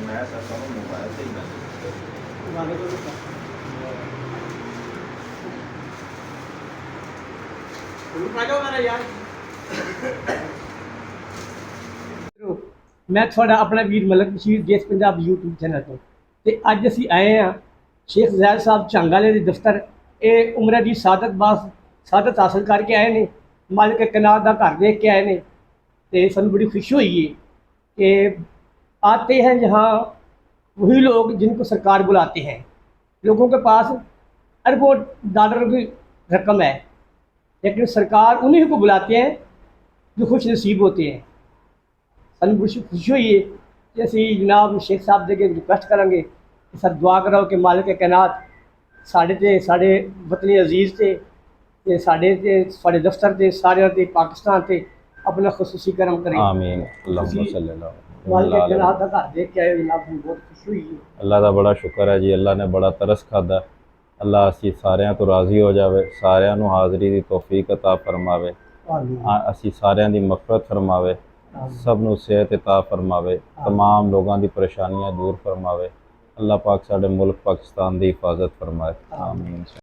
मैं सकता हूँ मोबाइल से ही मैसेज मैं थोड़ा अपना वीर मलक बशीर देश पंजाब यूट्यूब चैनल तो ते अज असी आए हैं शेख जैद साहब झंग वाले दे दफ्तर। ये उम्र की सादत हासिल करके आए ने, मालिक कनात का घर देख के आए ने। तो सानू बड़ी खुशी हुई है कि आते हैं जहाँ वही लोग जिनको सरकार बुलाते हैं। लोगों के पास अरबों डॉलर की रकम है, लेकिन सरकार उन्हीं को बुलाते हैं जो खुश नसीब होते हैं। सानू बड़ी खुशी हुई है कि असी जनाब शेख साहब दे अगे रिक्वेस्ट करांगे कि सर दुआ करो कि मालिक कैनात साढ़े ते साढ़े वतनी अजीज़ ते साढ़े ते साढ़े दफ्तर ते सारे ते पाकिस्तान ते अपना खसूसी करम करे। आमीन अल्लाहुम्मा सल्ली अला मालिक कैनात का घर देख के आए जनाब, हम बहुत खुशी हुई है। अल्लाह का बड़ा शुक्र है जी, अल्लाह ने बड़ा तरस खादा। अल्लाह असी सारिਆਂ ਤੋਂ ਰਾਜ਼ੀ ਹੋ ਜਾਵੇ, ਸਾਰਿਆਂ ਨੂੰ ਹਾਜ਼ਰੀ ਦੀ ਤੌਫੀਕ ਅਤਾ ਫਰਮਾਵੇ, ਅਸੀਂ ਸਾਰਿਆਂ ਦੀ ਮਗਫਰਤ ਫਰਮਾਵੇ, ਸਭ ਨੂੰ ਸਿਹਤ ਅਤਾ ਫਰਮਾਵੇ, तमाम ਲੋਕਾਂ ਦੀ ਪਰੇਸ਼ਾਨੀਆਂ ਦੂਰ ਫਰਮਾਵੇ। अल्लाह पाक साडे मुल्क पाकिस्तान की हिफाजत फरमाए। आमीन।